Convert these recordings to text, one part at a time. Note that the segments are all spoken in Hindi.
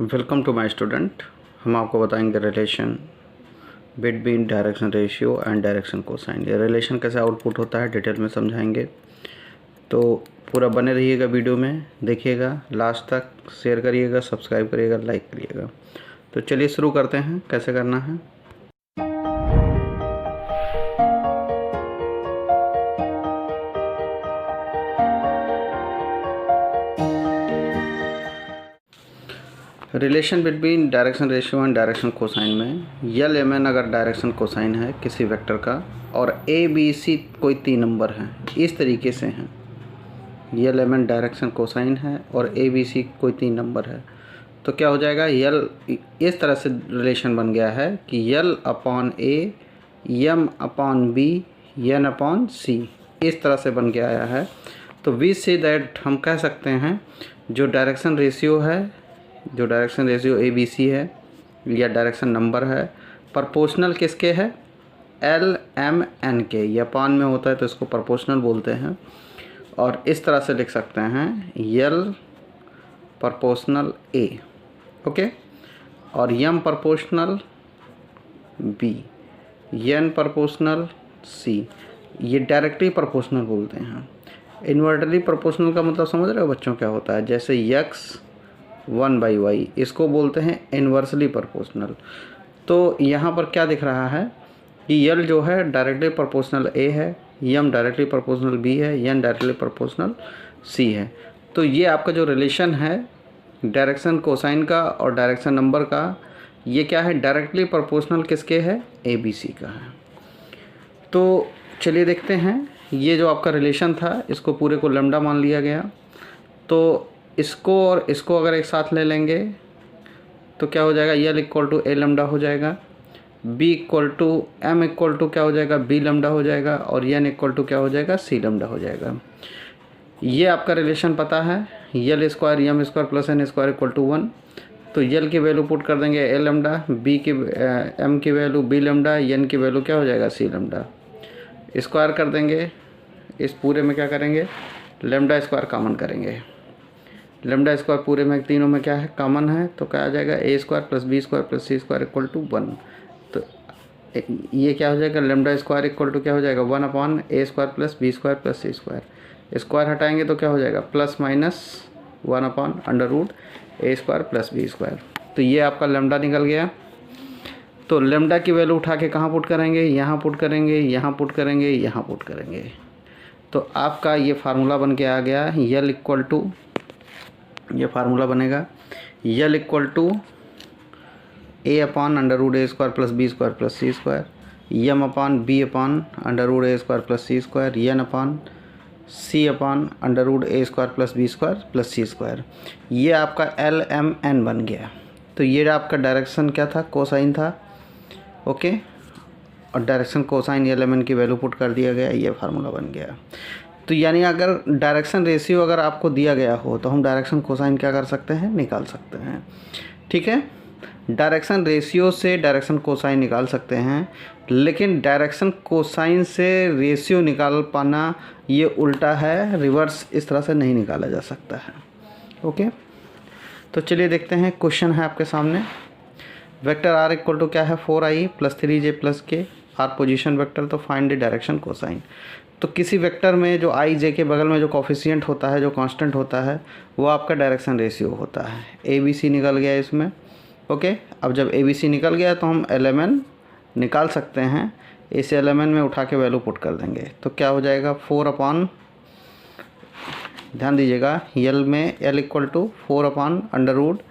Welcome to my student. हम आपको बताएंगे relation between direction ratio and direction cosine. ये रिलेशन कैसे आउटपुट होता है डिटेल में समझाएंगे, तो पूरा बने रहिएगा, वीडियो में देखिएगा लास्ट तक, शेयर करिएगा, सब्सक्राइब करिएगा, लाइक करिएगा। तो चलिए शुरू करते हैं कैसे करना है। Relation between direction ratio and direction cosine में यल एम एन अगर डायरेक्शन कोसाइन है किसी वेक्टर का और ए बी सी कोई 3 नंबर हैं, इस तरीके से हैं। यल एम एन डायरेक्शन कोसाइन है और ए बी सी कोई 3 नंबर है, तो क्या हो जाएगा, यल इस तरह से रिलेशन बन गया है कि यल अपॉन ए, यम अपॉन बी, एन अपॉन सी, इस तरह से बन के आया है। तो वी से दैट हम कह सकते हैं जो direction ratio A B C है या डायरेक्शन नंबर है, प्रोपोर्शनल किसके है, एल एम एन के। ये अपान में होता है तो इसको प्रोपोर्शनल बोलते हैं, और इस तरह से लिख सकते हैं यल प्रोपोर्शनल ए, ओके, और यम प्रोपोर्शनल बी, एन प्रोपोर्शनल सी। ये डायरेक्टली प्रोपोर्शनल बोलते हैं। इन्वर्टली प्रोपोर्शनल का मतलब समझ रहे हो बच्चों क्या होता है, जैसे यक्स 1/y, इसको बोलते हैं इन्वर्सली प्रोपोर्शनल। तो यहाँ पर क्या दिख रहा है कि यल जो है डायरेक्टली प्रोपोर्शनल ए है, यम डायरेक्टली प्रोपोर्शनल बी है, एन डायरेक्टली प्रोपोर्शनल सी है। तो ये आपका जो रिलेशन है डायरेक्शन कोसाइन का और डायरेक्शन नंबर का, ये क्या है, डायरेक्टली प्रोपोर्शनल किसके है, ए बी सी का है। तो चलिए देखते हैं, ये जो आपका रिलेशन था इसको पूरे को लैम्डा मान लिया गया, तो इसको और इसको अगर एक साथ ले लेंगे तो क्या हो जाएगा, L equal to A lambda हो जाएगा, B equal to M equal to क्या हो जाएगा, बी लैम्डा हो जाएगा, और एन इक्वल टू क्या हो जाएगा, सी लैम्डा हो जाएगा। ये आपका रिलेशन पता है, l square m square plus n square equal to 1। तो यल की वैल्यू पुट कर देंगे ए लैम्डा, बी की एम की वैल्यू बी लैम्डा, एन की वैल्यू क्या हो जाएगा, सी लैम्डा। स्क्वायर कर देंगे, इस पूरे में क्या करेंगे, लैम्डा स्क्वायर कॉमन करेंगे। लैम्डा स्क्वायर पूरे में तीनों में क्या है, कॉमन है, तो क्या आ जाएगा, A square plus B square plus C square equal to 1। तो ये क्या हो जाएगा, लैम्डा स्क्वायर इक्वल टू क्या हो जाएगा, 1 upon A square plus B square plus C square. Square हटाएंगे तो क्या हो जाएगा, plus minus 1 upon under root ए स्क्वायर प्लस बी स्क्वायर। तो ये आपका लैम्डा निकल गया। तो लैम्डा की वैल्यू उठा के कहाँ पुट करेंगे, यहाँ पुट करेंगे, यहाँ पुट करेंगे, यहाँ पुट करेंगे। तो आपका ये फार्मूला बन के आ गया, यल इक्वल टू, ये फार्मूला बनेगा L equal to A upon under root A square plus B square plus C square, M upon B upon under root A square plus C square, N upon C upon under root A square plus B square plus C square. ये आपका एल एम एन बन गया। तो ये आपका डायरेक्शन क्या था, कोसाइन था, ओके, और डायरेक्शन कोसाइन यल एम एन की वैल्यू पुट कर दिया गया, ये फार्मूला बन गया। तो यानी अगर डायरेक्शन रेशियो अगर आपको दिया गया हो तो हम डायरेक्शन कोसाइन क्या कर सकते हैं, निकाल सकते हैं, ठीक है। डायरेक्शन रेशियो से डायरेक्शन कोसाइन निकाल सकते हैं, लेकिन डायरेक्शन कोसाइन से रेशियो निकाल पाना ये उल्टा है, रिवर्स इस तरह से नहीं निकाला जा सकता है, ओके। तो चलिए देखते हैं, क्वेश्चन है आपके सामने, वेक्टर आर इक्वल टू क्या है, 4i प्लस 3j प्लस के, आर पोजीशन वेक्टर, तो फाइंड द डायरेक्शन कोसाइन। तो किसी वेक्टर में जो आई जे के बगल में जो कोफिशिएंट होता है, जो कांस्टेंट होता है, वो आपका डायरेक्शन रेशियो होता है। ए बी सी निकल गया इसमें, ओके। अब जब ए बी सी निकल गया तो हम एल एम एन निकाल सकते हैं, इस एल एम एन में उठा के वैल्यू पुट कर देंगे, तो क्या हो जाएगा, 4 अपॉन, ध्यान दीजिएगा, यल में l equal to 4 upon under root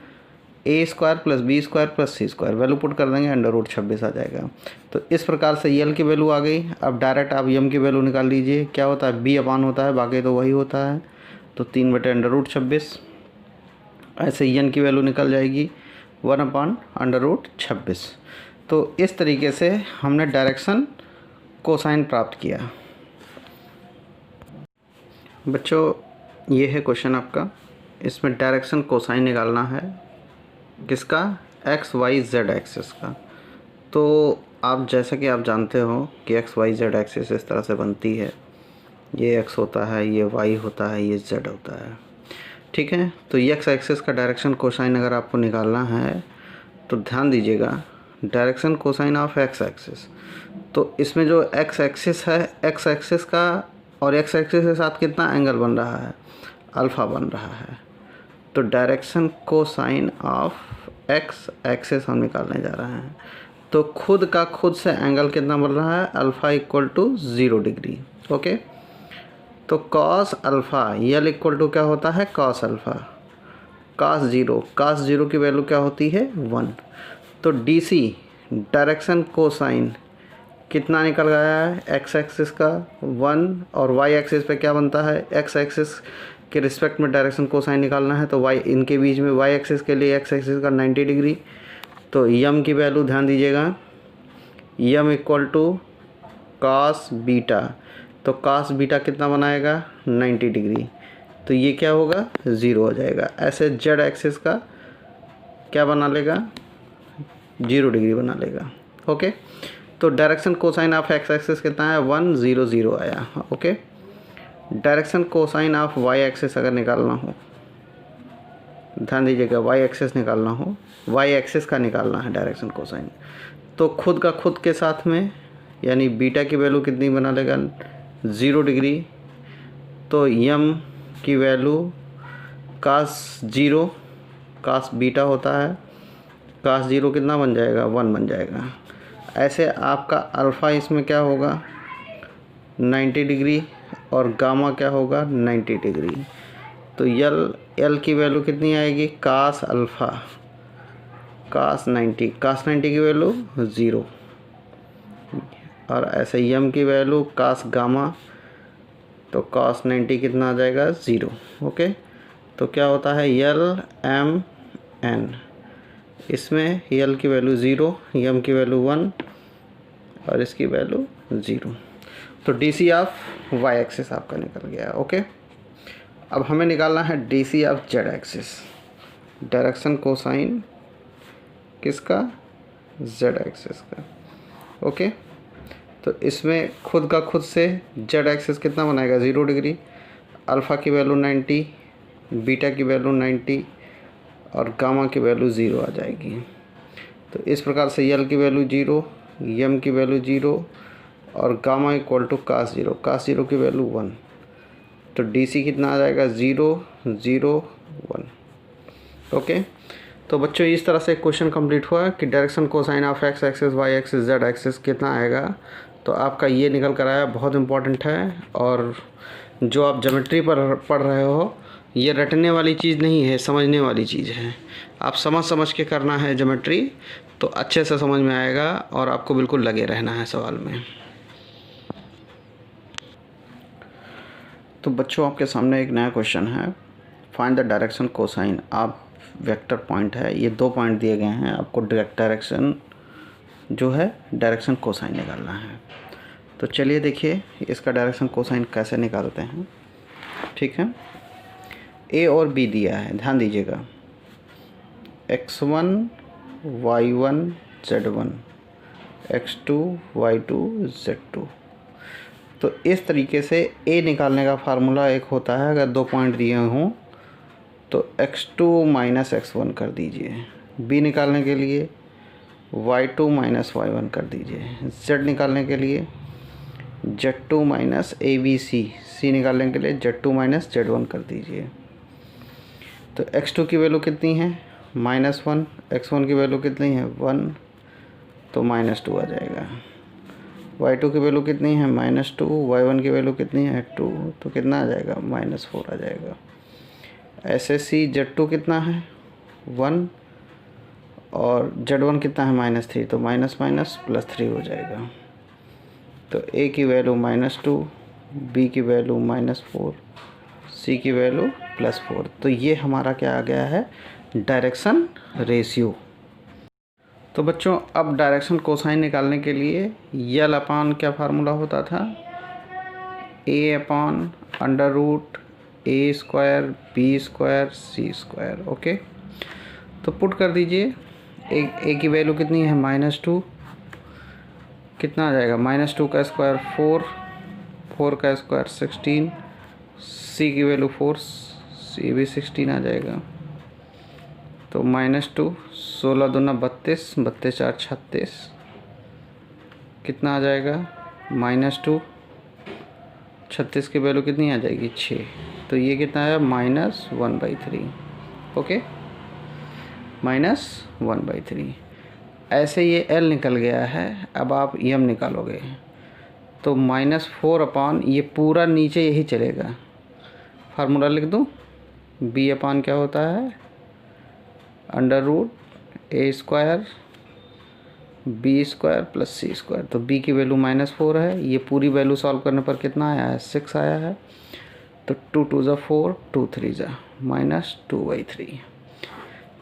A square plus B square plus C square, value put कर देंगे, अंडर रूट 26 आ जाएगा। तो इस प्रकार से यल की वैल्यू आ गई। अब डायरेक्ट आप यम की वैल्यू निकाल लीजिए, क्या होता है, बी अपान होता है, बाकी तो वही होता है, तो 3 बटे अंडर रूट 26। ऐसे एन की वैल्यू निकल जाएगी 1 अपॉन अंडर रूट 26। तो इस तरीके से हमने डायरेक्शन कोसाइन प्राप्त किया। बच्चों ये है क्वेश्चन आपका, इसमें डायरेक्शन कोसाइन निकालना है, किसका, एक्स वाई जेड एक्सिस का। तो आप जैसा कि आप जानते हो कि एक्स वाई जेड एक्सिस इस तरह से बनती है, ये एक्स होता है, ये वाई होता है, ये जेड होता है। ठीक है। तो एक्स एक्सिस का डायरेक्शन कोसाइन अगर आपको निकालना है तो ध्यान दीजिएगा, direction cosine of x axis, तो इसमें जो एक्स एक्सिस है, एक्स एक्सिस का और एक्स एक्सिस के साथ कितना एंगल बन रहा है, अल्फ़ा बन रहा है। तो direction cosine of x axis हम निकालने जा रहे हैं। तो खुद का खुद से एंगल कितना बन रहा है, alpha equal to 0 degree. Okay, तो cos alpha L equal to क्या होता है, कॉस अल्फ़ा, कॉस जीरो की वैल्यू क्या होती है, 1। तो डी सी डायरेक्शन कोसाइन कितना निकल गया है, एक्स एक्सिस का 1, और वाई एक्सिस पे क्या बनता है, एक्स एक्सिस के रिस्पेक्ट में डायरेक्शन कोसाइन निकालना है। तो वाई इनके बीच में वाई एक्सिस के लिए एक्स एक्सिस का 90 डिग्री। तो यम की वैल्यू ध्यान दीजिएगा, यम इक्वल टू कॉस बीटा, तो कॉस बीटा कितना बनाएगा, 90 डिग्री। तो ये क्या होगा, 0 हो जाएगा। ऐसे जेड एक्सिस का क्या बना लेगा, 0 डिग्री बना लेगा। ओके, तो direction cosine of x axis कितना है, 1 0 0 आया। Okay, direction cosine of y axis अगर निकालना हो, ध्यान दीजिएगा, वाई एक्सिस निकालना हो, वाई एक्सिस का निकालना है डायरेक्शन कोसाइन, तो खुद का खुद के साथ में, यानी बीटा की वैल्यू कितनी बना लेगा, 0 डिग्री। तो यम की वैल्यू कास 0, कास बीटा होता है, कास 0 कितना बन जाएगा, 1 बन जाएगा। ऐसे आपका अल्फ़ा इसमें क्या होगा, 90 डिग्री, और गामा क्या होगा, 90 डिग्री। तो एल की वैल्यू कितनी आएगी, कास अल्फ़ा, कास 90 की वैल्यू 0, और ऐसे यम की वैल्यू कास गामा, तो कास 90 कितना आ जाएगा, 0। ओके, तो क्या होता है, यल एम एन, इसमें यल की वैल्यू 0, यम की वैल्यू 1, और इसकी वैल्यू 0। तो d c of y axis आपका निकल गया। ओके, अब हमें निकालना है d c of z axis, direction cosine किसका, जेड एक्सिस का। ओके, तो इसमें खुद का खुद से जेड एक्सिस कितना बनाएगा, 0 डिग्री, अल्फ़ा की वैल्यू 90, बीटा की वैल्यू 90, और गामा की वैल्यू 0 आ जाएगी। तो इस प्रकार से यल की वैल्यू 0, यम की वैल्यू 0, और गामा इक्वल टू कास 0, कास 0 की वैल्यू 1। तो डी सी कितना आ जाएगा, 0 0 1। ओके, तो बच्चों इस तरह से क्वेश्चन कंप्लीट हुआ कि direction cosine of x axis, y axis, z axis कितना आएगा। तो आपका ये निकल कर आया, बहुत इंपॉर्टेंट है। और जो आप ज्योमेट्री पर पढ़ रहे हो, ये रटने वाली चीज़ नहीं है, समझने वाली चीज़ है। आप समझ के करना है ज्योमेट्री, तो अच्छे से समझ में आएगा और आपको बिल्कुल लगे रहना है सवाल में। तो बच्चों आपके सामने एक नया क्वेश्चन है, फाइंड द डायरेक्शन कोसाइन। आप वेक्टर पॉइंट है, ये 2 पॉइंट दिए गए हैं, आपको डायरेक्शन जो है डायरेक्शन कोसाइन निकालना है। तो चलिए देखिए इसका डायरेक्शन कोसाइन कैसे निकालते हैं। ठीक है, ए और बी दिया है, ध्यान दीजिएगा, x1 y1 z1, x2 y2 z2। तो इस तरीके से ए निकालने का फार्मूला एक होता है, अगर 2 पॉइंट दिए हों तो x2 माइनस x1 कर दीजिए, बी निकालने के लिए y2 माइनस y1 कर दीजिए, z निकालने के लिए z2 माइनस ABC, सी निकालने के लिए z2 माइनस z1 कर दीजिए। तो x2 की वैल्यू कितनी है, -1, x1 की वैल्यू कितनी है, 1, तो -2 आ जाएगा। y2 की वैल्यू कितनी है, -2, y1 की वैल्यू कितनी है, 2, तो कितना आ जाएगा, -4 आ जाएगा। ऐसे सी z2 कितना है, 1, और z1 कितना है, -3, तो माइनस माइनस +3 हो जाएगा। तो a की वैल्यू -2, b की वैल्यू -4, c की वैल्यू +4। तो ये हमारा क्या आ गया है, डायरेक्शन रेशियो। तो बच्चों अब डायरेक्शन कोसाइन निकालने के लिए यल अपान क्या फार्मूला होता था, a/√a² b² c²। ओके, तो पुट कर दीजिए, ए की वैल्यू कितनी है, -2, कितना आ जाएगा, -2 का स्क्वायर 4, 4 का स्क्वायर 16, सी की वैल्यू 4, ये भी 16 आ जाएगा। तो -2, 16 दूना 32, 32 4 36, कितना आ जाएगा -2, 36 की वैल्यू कितनी आ जाएगी 6। तो ये कितना है -1/3। ओके, -1/3। ऐसे ये L निकल गया है। अब आप M निकालोगे तो -4 ये पूरा नीचे यही चलेगा। फार्मूला लिख दूँ, B क्या होता है √A² B² + C²। तो B की वैल्यू -4 है। ये पूरी वैल्यू सॉल्व करने पर कितना आया है 6 आया है। तो 2 2 ज़ा 4, 2 3 ज़ा -2/3।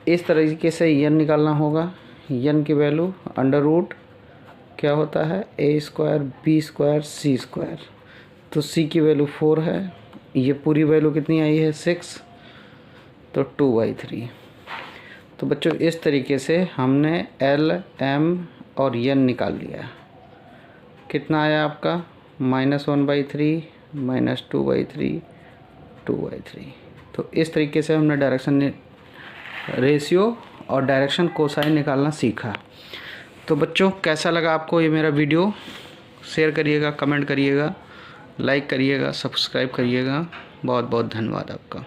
इस तरीके से n निकालना होगा। n की वैल्यू √ क्या होता है A² B² C²। तो C की वैल्यू 4 है। ये पूरी वैल्यू कितनी आई है 6, तो 2/3। तो बच्चों इस तरीके से हमने L, M और n निकाल लिया। कितना आया आपका -1/3, -2/3, 2/3। तो इस तरीके से हमने डायरेक्शन रेशियो और डायरेक्शन कोसाइन निकालना सीखा। तो बच्चों कैसा लगा आपको ये मेरा वीडियो? शेयर करिएगा, कमेंट करिएगा, लाइक करिएगा, सब्सक्राइब करिएगा। बहुत बहुत धन्यवाद आपका।